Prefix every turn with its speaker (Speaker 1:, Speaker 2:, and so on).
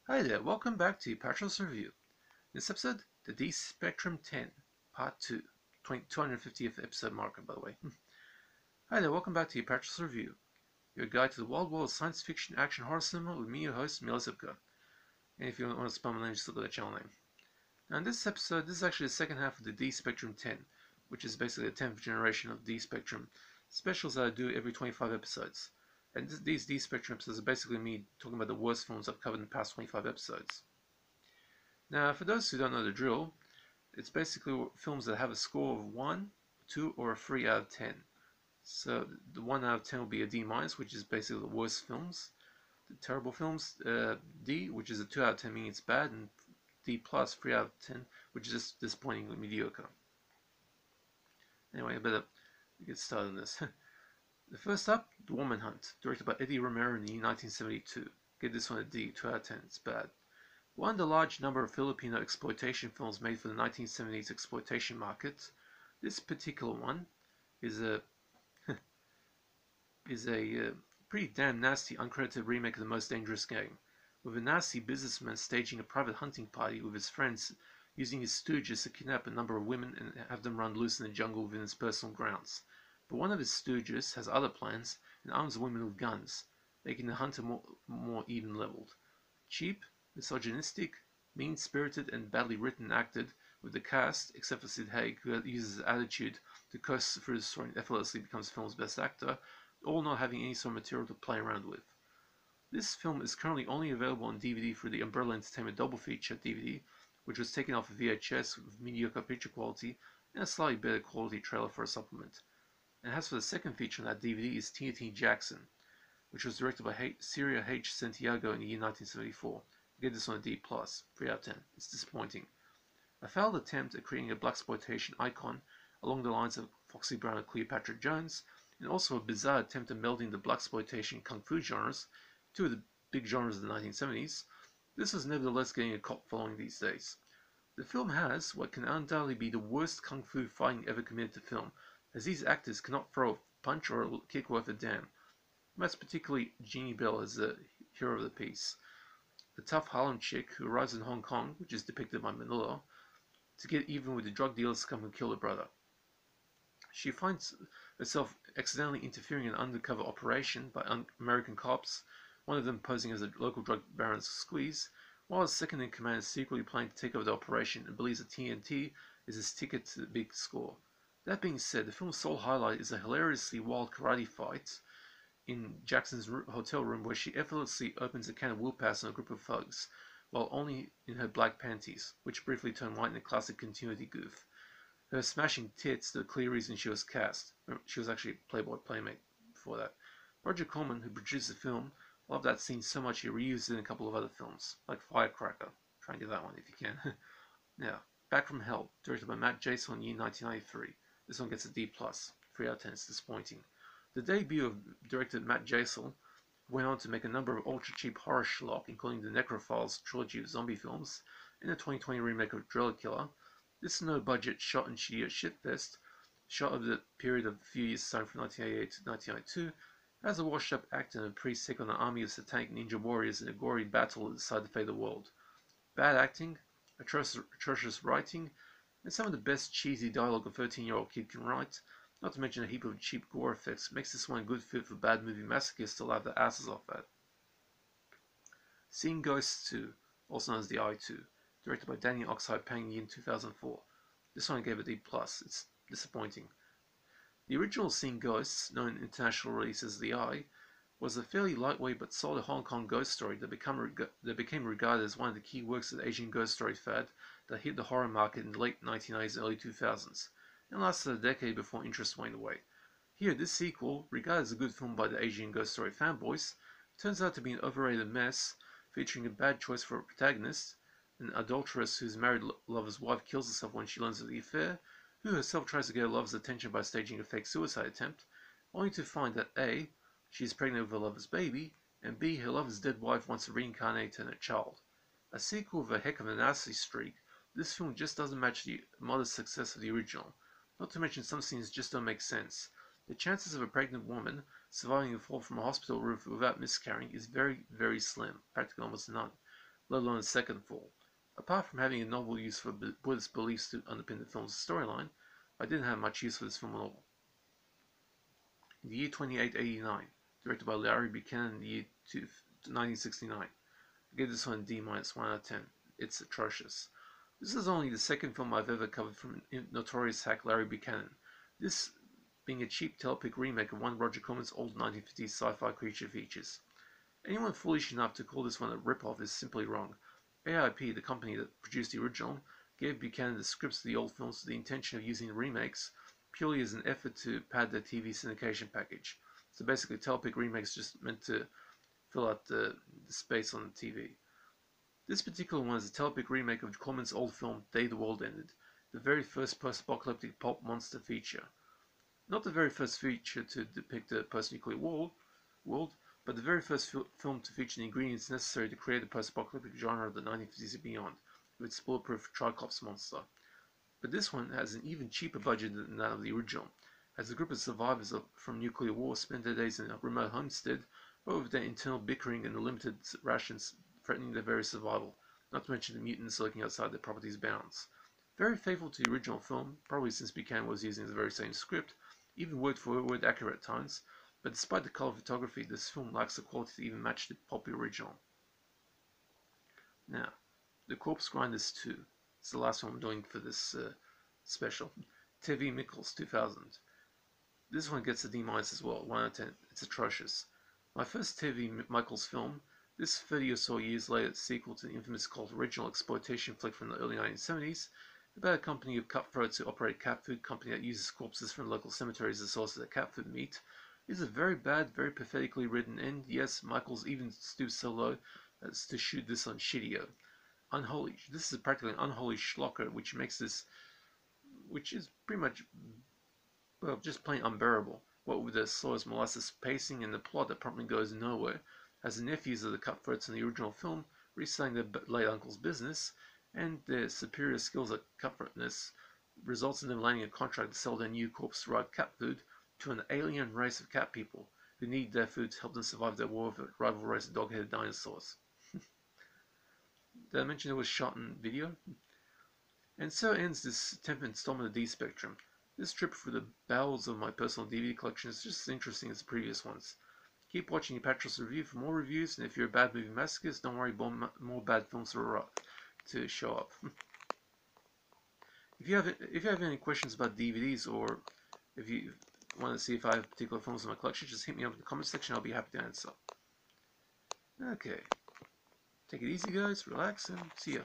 Speaker 1: Hi there, welcome back to Apatros Review. In this episode, the D Spectrum 10, Part 2, 250th episode marker, by the way. Hi there, welcome back to Apatros Review, your guide to the wild world of science fiction action horror cinema with me, your host, Mikels. And if you want to spell my name, just look at the channel name. Now, in this episode, this is actually the second half of the D Spectrum 10, which is basically the 10th generation of D Spectrum specials that I do every 25 episodes. And these D Spectrum episodes are basically me talking about the worst films I've covered in the past 25 episodes. Now, for those who don't know the drill, it's basically films that have a score of 1, 2, or a 3 out of 10. So the 1 out of 10 will be a D minus, which is basically the worst films, the terrible films. D, which is a 2 out of 10, meaning it's bad, and D plus, 3 out of 10, which is just disappointingly mediocre. Anyway, I better get started on this. The first up, The Woman Hunt, directed by Eddie Romero in 1972. Give this one a D, 2 out of 10, it's bad. One of the large number of Filipino exploitation films made for the 1970s exploitation market, this particular one is a pretty damn nasty uncredited remake of The Most Dangerous Game, with a nasty businessman staging a private hunting party with his friends, using his stooges to kidnap a number of women and have them run loose in the jungle within his personal grounds. But one of his stooges has other plans and arms the women with guns, making the hunter more even-leveled. Cheap, misogynistic, mean-spirited, and badly written and acted, with the cast, except for Sid Haig, who uses his attitude to coast through the story and effortlessly becomes the film's best actor, all not having any sort of material to play around with. This film is currently only available on DVD through the Umbrella Entertainment Double Feature DVD, which was taken off of VHS with mediocre picture quality and a slightly better quality trailer for a supplement. And as for the second feature on that DVD is Teen Jackson, which was directed by Syria H. Santiago in the year 1974. I gave this one a D+, 3 out of 10. It's disappointing. A failed attempt at creating a blaxploitation icon along the lines of Foxy Brown and Cleopatra Jones, and also a bizarre attempt at melding the blaxploitation kung fu genres, two of the big genres of the 1970s, this was nevertheless getting a cult following these days. The film has what can undoubtedly be the worst kung fu fighting ever committed to film, as these actors cannot throw a punch or a kick worth a damn. That's particularly Jeannie Bell as the hero of the piece, the tough Harlem chick who arrives in Hong Kong, which is depicted by Manila, to get even with the drug dealer scum who killed her brother. She finds herself accidentally interfering in an undercover operation by American cops, one of them posing as a local drug baron's squeeze, while his second-in-command is secretly planning to take over the operation and believes that TNT is his ticket to the big score. That being said, the film's sole highlight is a hilariously wild karate fight in Jackson's hotel room where she effortlessly opens a can of Will-Pass on a group of thugs, while only in her black panties, which briefly turn white in a classic continuity goof. Her smashing tits, the clear reason she was cast. She was actually a Playboy Playmate before that. Roger Corman, who produced the film, loved that scene so much he reused it in a couple of other films, like Firecracker. Try and get that one if you can. Now, Back from Hell, directed by Matt Jason in 1993. This one gets a D+, 3 out of 10, it's disappointing. The debut of director Matt Jason went on to make a number of ultra-cheap horror schlock, including the Necrophiles trilogy of zombie films, and the 2020 remake of Driller Killer. This no-budget shot and shitfest, shot over the period of a few years starting from 1988 to 1992, has a washed-up actor and a priest take on an army of satanic ninja warriors in a gory battle that decide to fate the world. Bad acting, atrocious writing, and some of the best cheesy dialogue a 13-year-old kid can write, not to mention a heap of cheap gore effects, makes this one a good fit for bad movie masochists to laugh their asses off at. Seeing Ghosts 2, also known as The Eye 2, directed by Danny Oxide Pang in 2004. This one I gave a D+, it's disappointing. The original Seeing Ghosts, known in international release as The Eye, was a fairly lightweight but solid Hong Kong ghost story that became regarded as one of the key works of the Asian ghost story fad that hit the horror market in the late 1990s and early 2000s, and lasted a decade before interest waned away. Here, this sequel, regarded as a good film by the Asian ghost story fanboys, turns out to be an overrated mess, featuring a bad choice for a protagonist, an adulteress whose married lover's wife kills herself when she learns of the affair, who herself tries to get her lover's attention by staging a fake suicide attempt, only to find that A, she is pregnant with her lover's baby, and B, her lover's dead wife wants to reincarnate her in a child. A sequel with a heck of a nasty streak, this film just doesn't match the modest success of the original. Not to mention some scenes just don't make sense. The chances of a pregnant woman surviving a fall from a hospital roof without miscarrying is very, very slim, practically almost none. let alone a second fall. Apart from having a novel use for Buddhist beliefs to underpin the film's storyline, I didn't have much use for this film at all. In the year 2889, directed by Larry Buchanan in the year 1969, I gave this one a D- 1 out of 10. It's atrocious. This is only the second film I've ever covered from notorious hack Larry Buchanan, this being a cheap telepic remake of one Roger Corman's old 1950s sci-fi creature features. Anyone foolish enough to call this one a rip-off is simply wrong. AIP, the company that produced the original, gave Buchanan the scripts of the old films with the intention of using the remakes purely as an effort to pad their TV syndication package. So basically, telepic remakes just meant to fill out the space on the TV. This particular one is a telepic remake of Corman's old film Day the World Ended, the very first post-apocalyptic pulp monster feature. Not the very first feature to depict a post-nuclear world, but the very first film to feature the ingredients necessary to create the post-apocalyptic genre of the 1950s and beyond, with its bulletproof Tricops monster. But this one has an even cheaper budget than that of the original, as a group of survivors from nuclear war spend their days in a remote homestead over their internal bickering and the limited rations threatening their very survival, not to mention the mutants lurking outside their property's bounds. Very faithful to the original film, probably since Buchanan was using the very same script, even word for word accurate at times, but despite the color photography, this film lacks the quality to even match the pulpy original. Now, The Corpse Grinders 2. It's the last one I'm doing for this special. TV Mikels 2000. This one gets a D- as well, 1 out of 10. It's atrocious. My first TV Mikels film, this 30 or so years later sequel to the infamous cult original exploitation flick from the early 1970s, about a company of cutthroats who operate a cat food company that uses corpses from local cemeteries as a source of their cat food meat, is a very bad, very pathetically written, and yes, Mikels even stoops so low as to shoot this on Shidio. Unholy. This is practically an unholy schlocker, which is pretty much, well, just plain unbearable. What with the slow as molasses pacing and the plot that promptly goes nowhere, as the nephews of the cutthroats in the original film reselling their late uncle's business, and their superior skills at cutthroatness results in them landing a contract to sell their new corpse-derived cat food to an alien race of cat people who need their food to help them survive their war with a rival race of dog-headed dinosaurs. Did I mention it was shot in video? And so ends this 10th installment of D-Spectrum. This trip through the bowels of my personal DVD collection is just as interesting as the previous ones. Keep watching Apatros Review for more reviews, and if you're a bad movie masochist, don't worry, more bad films to show up. If you have any questions about DVDs, or if you want to see if I have particular films in my collection, just hit me up in the comment section. I'll be happy to answer. Okay. Take it easy, guys. Relax, and see ya.